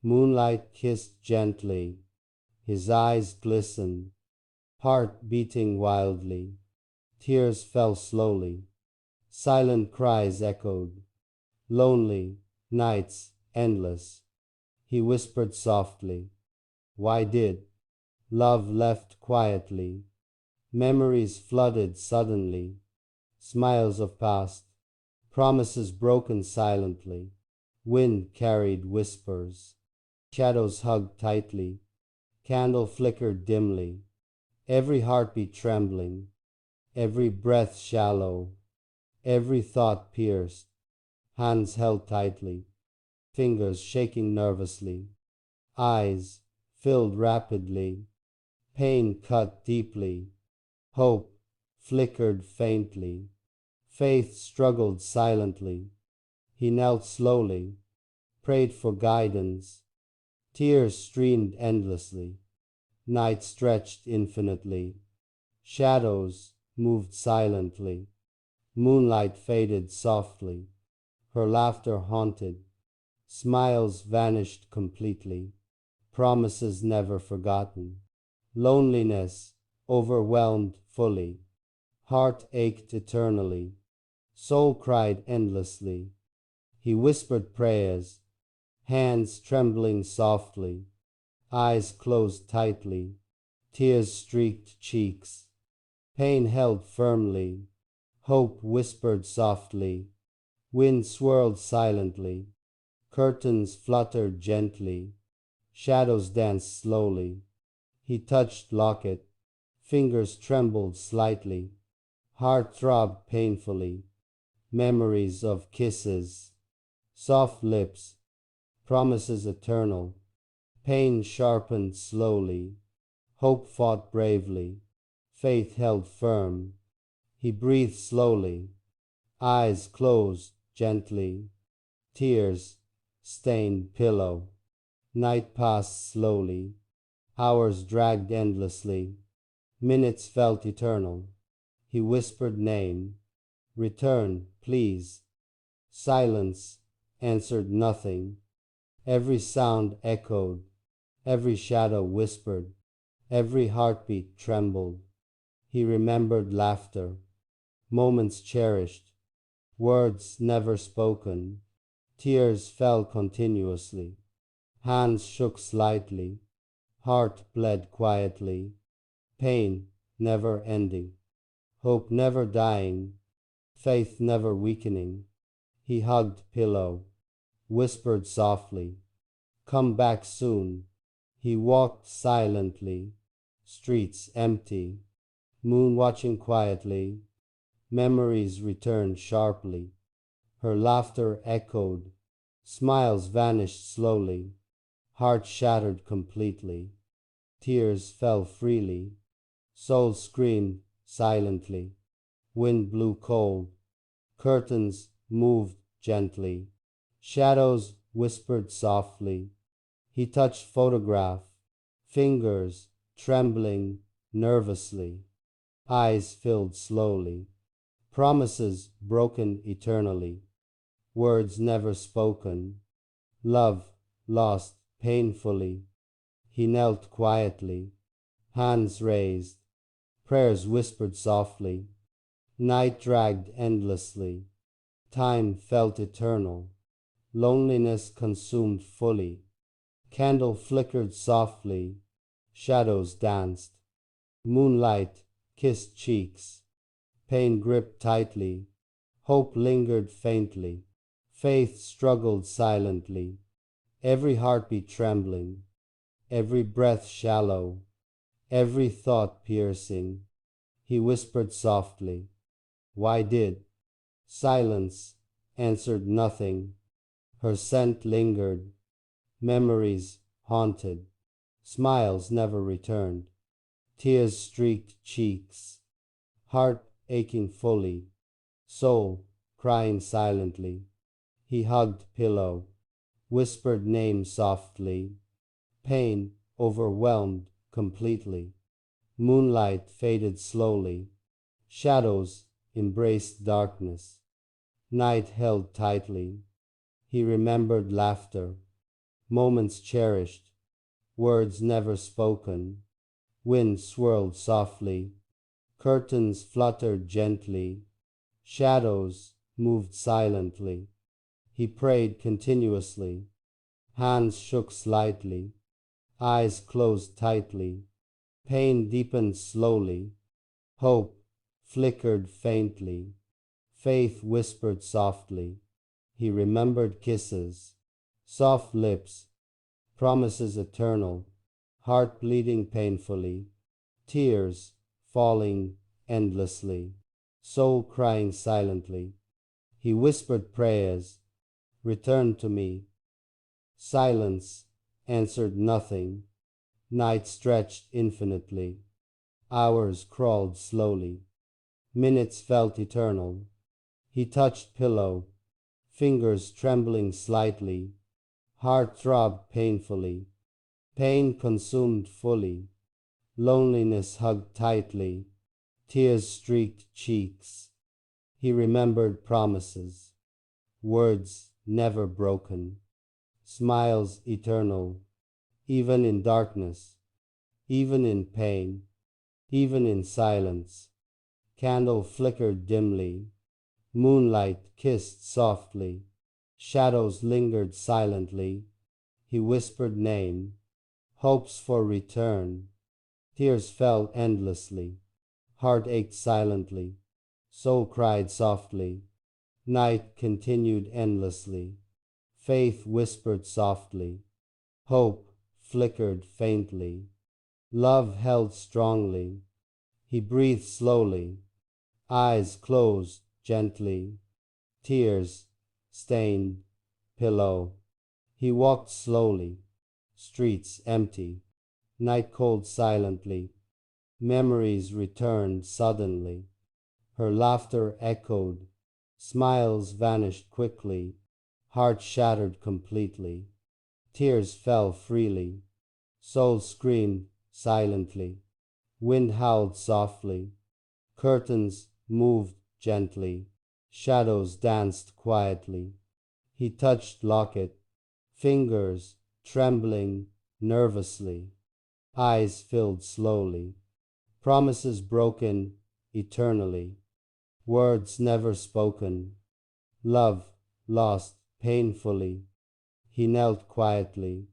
Moonlight kissed gently, his eyes glistened, heart beating wildly. Tears fell slowly, silent cries echoed, lonely nights endless. He whispered softly, why did love left quietly? Memories flooded suddenly, smiles of past, promises broken silently. Wind carried whispers, shadows hugged tightly, candle flickered dimly, every heartbeat trembling, every breath shallow, every thought pierced, hands held tightly, fingers shaking nervously, eyes filled rapidly, pain cut deeply, hope flickered faintly, faith struggled silently. He knelt slowly, prayed for guidance, tears streamed endlessly, night stretched infinitely, shadows moved silently, moonlight faded softly, her laughter haunted, smiles vanished completely, promises never forgotten, loneliness overwhelmed fully, heart ached eternally, soul cried endlessly. He whispered prayers, hands trembling softly, eyes closed tightly, tears streaked cheeks, pain held firmly, hope whispered softly, wind swirled silently, curtains fluttered gently, shadows danced slowly. He touched locket, fingers trembled slightly, heart throbbed painfully, memories of kisses, soft lips, promises eternal, pain sharpened slowly, hope fought bravely, faith held firm. He breathed slowly, eyes closed gently, tears stained pillow. Night passed slowly, hours dragged endlessly, minutes felt eternal. He whispered name, return, please. Silence answered nothing. Every sound echoed, every shadow whispered, every heartbeat trembled. He remembered laughter, moments cherished, words never spoken. Tears fell continuously, hands shook slightly, heart bled quietly, pain never ending, hope never dying, faith never weakening. He hugged pillow, whispered softly, come back soon. He walked silently, streets empty, moon watching quietly, memories returned sharply. Her laughter echoed, smiles vanished slowly, heart shattered completely, tears fell freely, soul screamed silently, wind blew cold, curtains moved gently, shadows whispered softly. He touched photograph, fingers trembling nervously, eyes filled slowly, promises broken eternally, words never spoken, love lost painfully. He knelt quietly, hands raised, prayers whispered softly. Night dragged endlessly, time felt eternal, loneliness consumed fully. Candle flickered softly, shadows danced, moonlight kissed cheeks, pain gripped tightly, hope lingered faintly, faith struggled silently, every heartbeat trembling, every breath shallow, every thought piercing. He whispered softly, why did? Silence answered nothing. Her scent lingered, memories haunted, smiles never returned, tears streaked cheeks, heart aching fully, soul crying silently. He hugged pillow, whispered name softly, pain overwhelmed completely. Moonlight faded slowly, shadows embraced darkness, night held tightly. He remembered laughter, moments cherished, words never spoken. Wind swirled softly, curtains fluttered gently, shadows moved silently. He prayed continuously, hands shook slightly, eyes closed tightly. Pain deepened slowly, hope flickered faintly, faith whispered softly. He remembered kisses, soft lips, promises eternal, heart bleeding painfully, tears falling endlessly, soul crying silently. He whispered prayers, return to me. Silence answered nothing. Night stretched infinitely. Hours crawled slowly. Minutes felt eternal. He touched pillow, fingers trembling slightly. Heart throbbed painfully. Pain consumed fully. Loneliness hugged tightly. Tears streaked cheeks. He remembered promises, words never broken, smiles eternal, even in darkness, even in pain, even in silence. Candle flickered dimly, moonlight kissed softly, shadows lingered silently. He whispered name, hopes for return. Tears fell endlessly, heart ached silently, soul cried softly. Night continued endlessly, faith whispered softly, hope flickered faintly, love held strongly. He breathed slowly, eyes closed gently, tears stained pillow. He walked slowly, streets empty, night cold silently. Memories returned suddenly. Her laughter echoed, smiles vanished quickly, heart shattered completely. Tears fell freely, soul screamed silently. Wind howled softly, curtains moved gently, shadows danced quietly. He touched locket, fingers trembling nervously, eyes filled slowly, promises broken eternally, words never spoken, love lost painfully. He knelt quietly,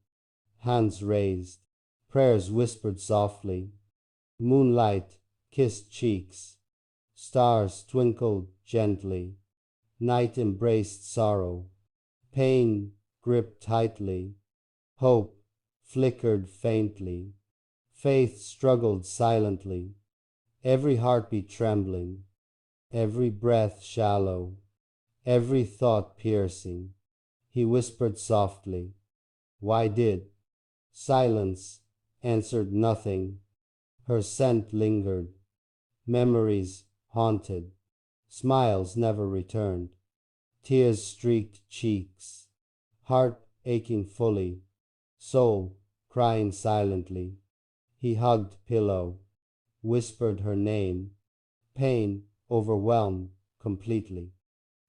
hands raised, prayers whispered softly. Moonlight kissed cheeks, stars twinkled gently. Night embraced sorrow, pain gripped tightly, hope flickered faintly, faith struggled silently, every heartbeat trembling, every breath shallow, every thought piercing. He whispered softly, why did? Silence answered nothing. Her scent lingered, memories haunted, smiles never returned, tears streaked cheeks, heart aching fully, soul crying silently. He hugged pillow, whispered her name, pain overwhelmed completely.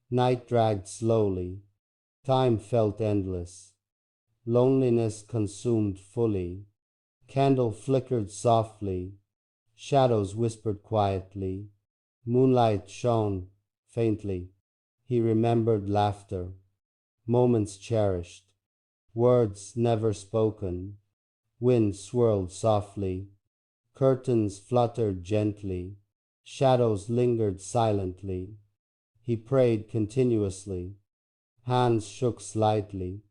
Night dragged slowly, time felt endless, loneliness consumed fully. Candle flickered softly, shadows whispered quietly, moonlight shone faintly. He remembered laughter, moments cherished, words never spoken. Wind swirled softly, curtains fluttered gently, shadows lingered silently. He prayed continuously, hands shook slightly,